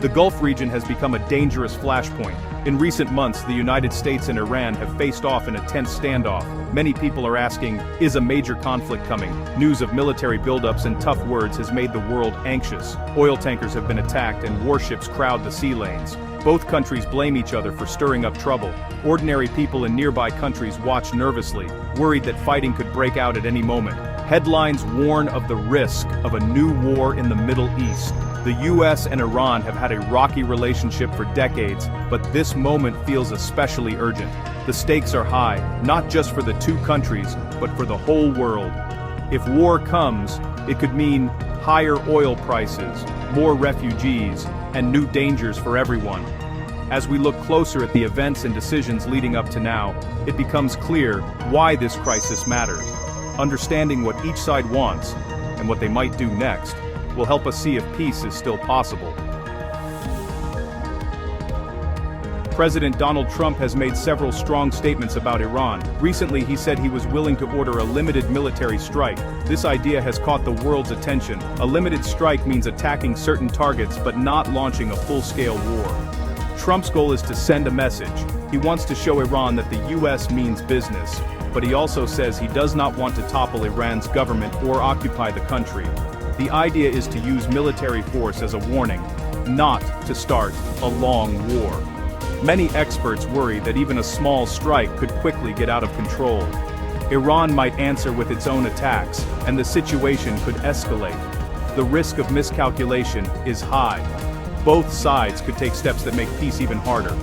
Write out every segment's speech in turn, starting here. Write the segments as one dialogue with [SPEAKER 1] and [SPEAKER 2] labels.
[SPEAKER 1] The Gulf region has become a dangerous flashpoint. In recent months, the United States and Iran have faced off in a tense standoff. Many people are asking, is a major conflict coming? News of military buildups and tough words has made the world anxious. Oil tankers have been attacked and warships crowd the sea lanes. Both countries blame each other for stirring up trouble. Ordinary people in nearby countries watch nervously, worried that fighting could break out at any moment. Headlines warn of the risk of a new war in the Middle East. The US and Iran have had a rocky relationship for decades, but this moment feels especially urgent. The stakes are high, not just for the two countries, but for the whole world. If war comes, it could mean higher oil prices, more refugees, and new dangers for everyone. As we look closer at the events and decisions leading up to now, it becomes clear why this crisis matters. Understanding what each side wants, and what they might do next, will help us see if peace is still possible. President Donald Trump has made several strong statements about Iran. Recently, he said he was willing to order a limited military strike. This idea has caught the world's attention. A limited strike means attacking certain targets but not launching a full-scale war. Trump's goal is to send a message. He wants to show Iran that the US means business, but he also says he does not want to topple Iran's government or occupy the country. The idea is to use military force as a warning, not to start a long war. Many experts worry that even a small strike could quickly get out of control. Iran might answer with its own attacks, and the situation could escalate. The risk of miscalculation is high. Both sides could take steps that make peace even harder.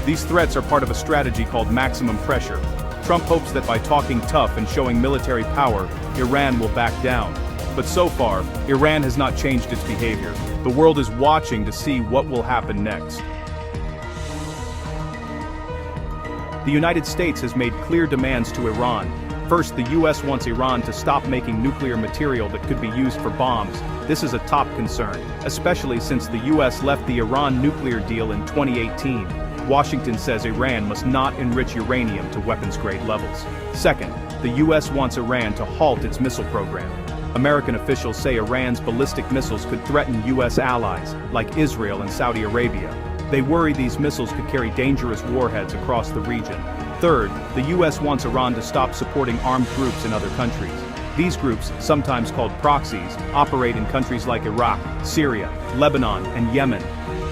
[SPEAKER 1] These threats are part of a strategy called maximum pressure. Trump hopes that by talking tough and showing military power, Iran will back down. But so far, Iran has not changed its behavior. The world is watching to see what will happen next. The United States has made clear demands to Iran. First, the US wants Iran to stop making nuclear material that could be used for bombs. This is a top concern, especially since the US left the Iran nuclear deal in 2018. Washington says Iran must not enrich uranium to weapons-grade levels. Second, the US wants Iran to halt its missile program. American officials say Iran's ballistic missiles could threaten US allies, like Israel and Saudi Arabia. They worry these missiles could carry dangerous warheads across the region. Third, the US wants Iran to stop supporting armed groups in other countries. These groups, sometimes called proxies, operate in countries like Iraq, Syria, Lebanon, and Yemen.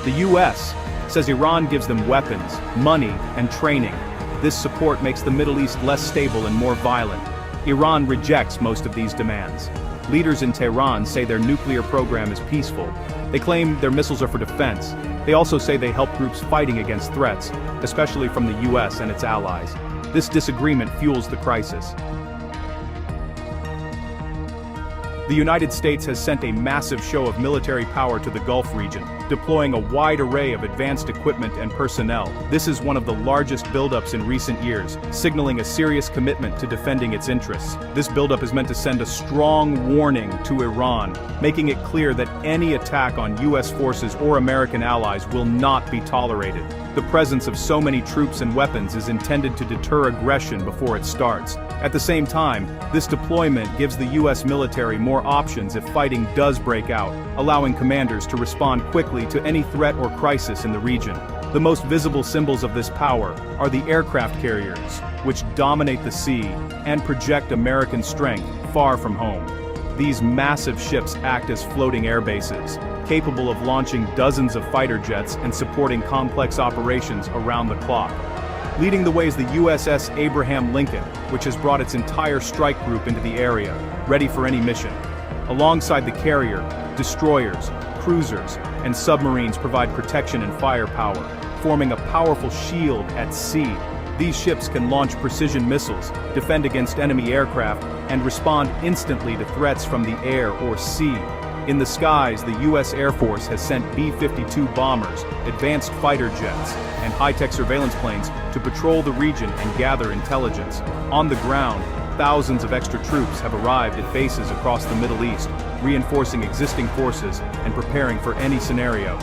[SPEAKER 1] The US says Iran gives them weapons, money, and training. This support makes the Middle East less stable and more violent. Iran rejects most of these demands. Leaders in Tehran say their nuclear program is peaceful. They claim their missiles are for defense. They also say they help groups fighting against threats, especially from the US and its allies. This disagreement fuels the crisis. The United States has sent a massive show of military power to the Gulf region, deploying a wide array of advanced equipment and personnel. This is one of the largest buildups in recent years, signaling a serious commitment to defending its interests. This buildup is meant to send a strong warning to Iran, making it clear that any attack on US forces or American allies will not be tolerated. The presence of so many troops and weapons is intended to deter aggression before it starts. At the same time, this deployment gives the US military more options if fighting does break out, allowing commanders to respond quickly to any threat or crisis in the region. The most visible symbols of this power are the aircraft carriers, which dominate the sea and project American strength far from home. These massive ships act as floating air bases, capable of launching dozens of fighter jets and supporting complex operations around the clock. Leading the way is the USS Abraham Lincoln, which has brought its entire strike group into the area, ready for any mission. Alongside the carrier, destroyers, cruisers, and submarines provide protection and firepower, forming a powerful shield at sea. These ships can launch precision missiles, defend against enemy aircraft, and respond instantly to threats from the air or sea. In the skies, the U.S. Air Force has sent B-52 bombers, advanced fighter jets, and high-tech surveillance planes to patrol the region and gather intelligence. On the ground, thousands of extra troops have arrived at bases across the Middle East, reinforcing existing forces and preparing for any scenario.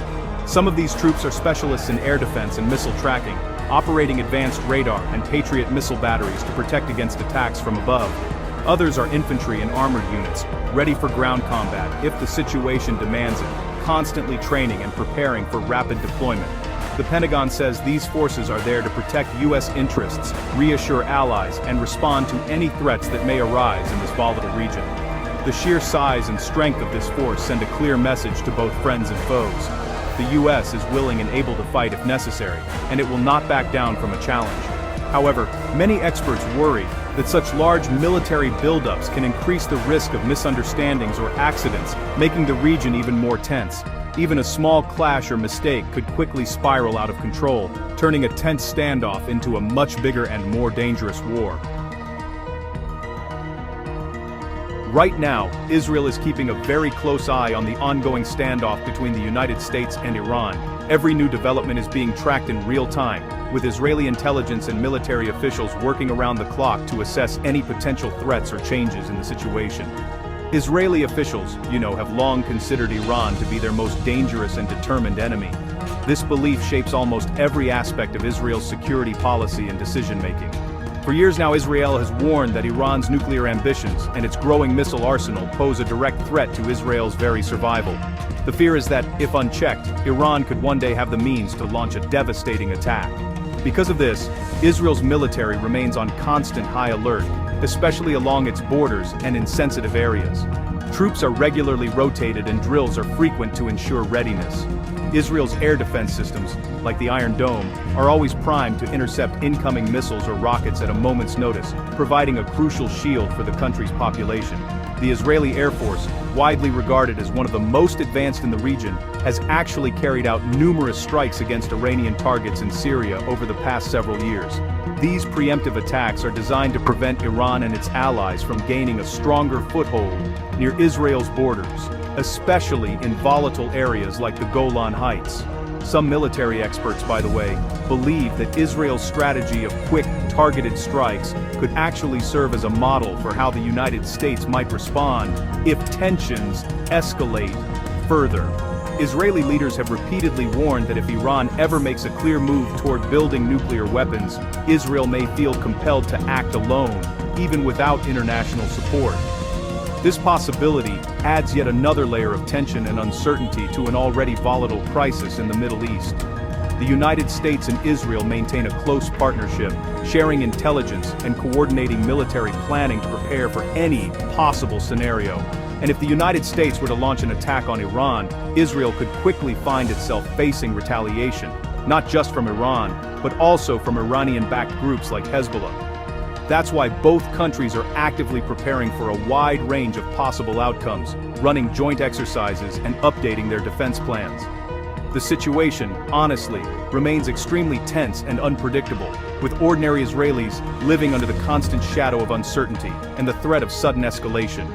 [SPEAKER 1] Some of these troops are specialists in air defense and missile tracking, operating advanced radar and Patriot missile batteries to protect against attacks from above. Others are infantry and armored units, ready for ground combat if the situation demands it. constantly training and preparing for rapid deployment. The Pentagon says these forces are there to protect U.S. interests, reassure allies, and respond to any threats that may arise in this volatile region. The sheer size and strength of this force send a clear message to both friends and foes. The U.S. is willing and able to fight if necessary, and it will not back down from a challenge. However, many experts worry that such large military buildups can increase the risk of misunderstandings or accidents, making the region even more tense. Even a small clash or mistake could quickly spiral out of control, turning a tense standoff into a much bigger and more dangerous war. Right now, Israel is keeping a very close eye on the ongoing standoff between the United States and Iran. Every new development is being tracked in real time, with Israeli intelligence and military officials working around the clock to assess any potential threats or changes in the situation. Israeli officials, have long considered Iran to be their most dangerous and determined enemy. This belief shapes almost every aspect of Israel's security policy and decision-making. For years now, Israel has warned that Iran's nuclear ambitions and its growing missile arsenal pose a direct threat to Israel's very survival. The fear is that, if unchecked, Iran could one day have the means to launch a devastating attack. Because of this, Israel's military remains on constant high alert, especially along its borders and in sensitive areas. Troops are regularly rotated and drills are frequent to ensure readiness. Israel's air defense systems, like the Iron Dome, are always primed to intercept incoming missiles or rockets at a moment's notice, providing a crucial shield for the country's population. The Israeli Air Force, widely regarded as one of the most advanced in the region, has actually carried out numerous strikes against Iranian targets in Syria over the past several years. These preemptive attacks are designed to prevent Iran and its allies from gaining a stronger foothold near Israel's borders, especially in volatile areas like the Golan Heights. Some military experts, by the way, believe that Israel's strategy of quick, targeted strikes could actually serve as a model for how the United States might respond if tensions escalate further. Israeli leaders have repeatedly warned that if Iran ever makes a clear move toward building nuclear weapons, Israel may feel compelled to act alone, even without international support. This possibility adds yet another layer of tension and uncertainty to an already volatile crisis in the Middle East. The United States and Israel maintain a close partnership, sharing intelligence and coordinating military planning to prepare for any possible scenario. And if the United States were to launch an attack on Iran, Israel could quickly find itself facing retaliation, not just from Iran, but also from Iranian-backed groups like Hezbollah. That's why both countries are actively preparing for a wide range of possible outcomes, running joint exercises and updating their defense plans. The situation, honestly, remains extremely tense and unpredictable, with ordinary Israelis living under the constant shadow of uncertainty and the threat of sudden escalation.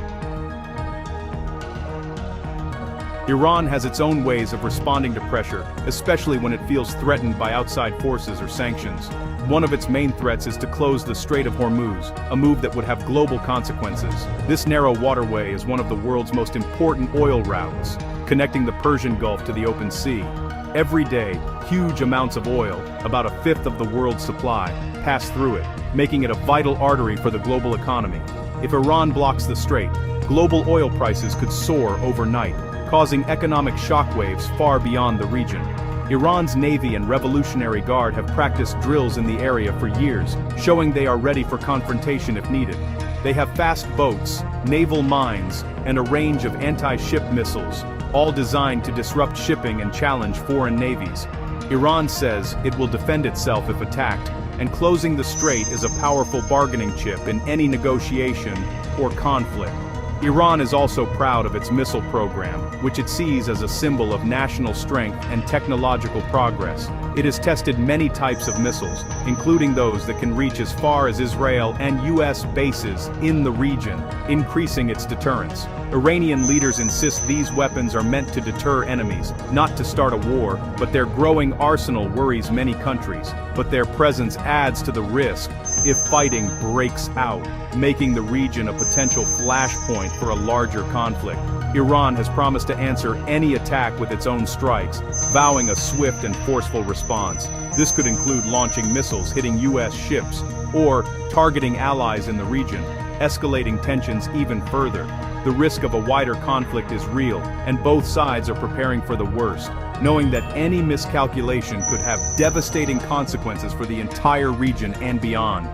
[SPEAKER 1] Iran has its own ways of responding to pressure, especially when it feels threatened by outside forces or sanctions. One of its main threats is to close the Strait of Hormuz, a move that would have global consequences. This narrow waterway is one of the world's most important oil routes, connecting the Persian Gulf to the open sea. Every day, huge amounts of oil, about a fifth of the world's supply, pass through it, making it a vital artery for the global economy. If Iran blocks the strait, global oil prices could soar overnight, causing economic shockwaves far beyond the region. Iran's Navy and Revolutionary Guard have practiced drills in the area for years, showing they are ready for confrontation if needed. They have fast boats, naval mines, and a range of anti-ship missiles, all designed to disrupt shipping and challenge foreign navies. Iran says it will defend itself if attacked, and closing the strait is a powerful bargaining chip in any negotiation or conflict. Iran is also proud of its missile program, which it sees as a symbol of national strength and technological progress. It has tested many types of missiles, including those that can reach as far as Israel and U.S. bases in the region, increasing its deterrence. Iranian leaders insist these weapons are meant to deter enemies, not to start a war, but their growing arsenal worries many countries. But their presence adds to the risk if fighting breaks out, making the region a potential flashpoint for a larger conflict. Iran has promised to answer any attack with its own strikes, vowing a swift and forceful response. This could include launching missiles hitting U.S. ships, or targeting allies in the region, escalating tensions even further. the risk of a wider conflict is real, and both sides are preparing for the worst, knowing that any miscalculation could have devastating consequences for the entire region and beyond.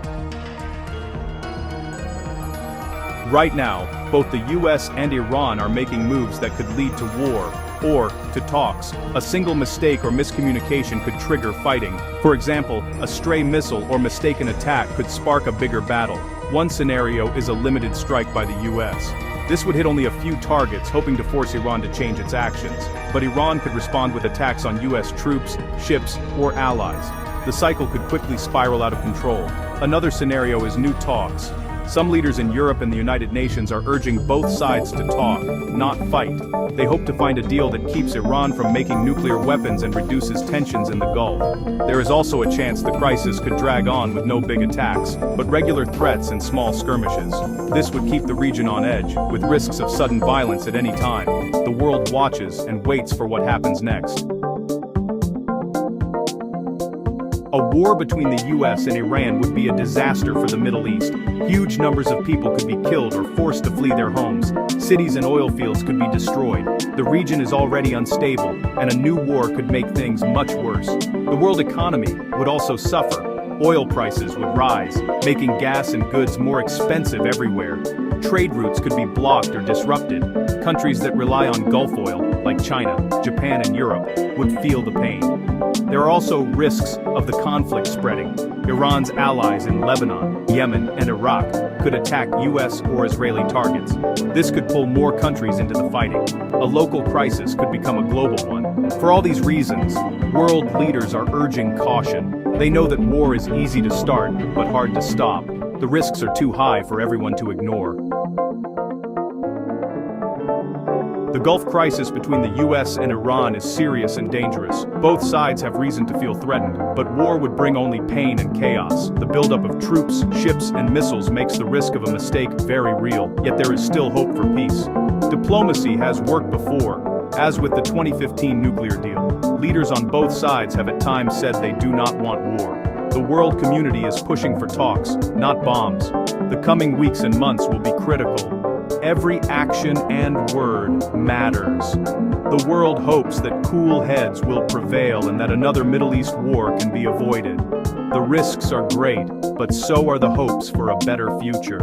[SPEAKER 1] Right now, both the US and Iran are making moves that could lead to war, or to talks. A single mistake or miscommunication could trigger fighting. For example, a stray missile or mistaken attack could spark a bigger battle. One scenario is a limited strike by the US. This would hit only a few targets, hoping to force Iran to change its actions. But Iran could respond with attacks on US troops, ships, or allies. The cycle could quickly spiral out of control. Another scenario is new talks. Some leaders in Europe and the United Nations are urging both sides to talk, not fight. They hope to find a deal that keeps Iran from making nuclear weapons and reduces tensions in the Gulf. There is also a chance the crisis could drag on with no big attacks, but regular threats and small skirmishes. This would keep the region on edge, with risks of sudden violence at any time. The world watches and waits for what happens next. A war between the US and Iran would be a disaster for the Middle East. Huge numbers of people could be killed or forced to flee their homes. Cities and oil fields could be destroyed. The region is already unstable, and a new war could make things much worse. The world economy would also suffer. Oil prices would rise, making gas and goods more expensive everywhere. Trade routes could be blocked or disrupted. Countries that rely on Gulf oil, like China, Japan, and Europe, would feel the pain. There are also risks of the conflict spreading. Iran's allies in Lebanon, Yemen, and Iraq could attack US or Israeli targets. This could pull more countries into the fighting. A local crisis could become a global one. For all these reasons, world leaders are urging caution. They know that war is easy to start, but hard to stop. The risks are too high for everyone to ignore. The Gulf crisis between the US and Iran is serious and dangerous. Both sides have reason to feel threatened, but war would bring only pain and chaos. The buildup of troops, ships, and missiles makes the risk of a mistake very real, yet there is still hope for peace. Diplomacy has worked before, as with the 2015 nuclear deal. Leaders on both sides have at times said they do not want war. The world community is pushing for talks, not bombs. The coming weeks and months will be critical. Every action and word matters. The world hopes that cool heads will prevail and that another Middle East war can be avoided. The risks are great, but so are the hopes for a better future.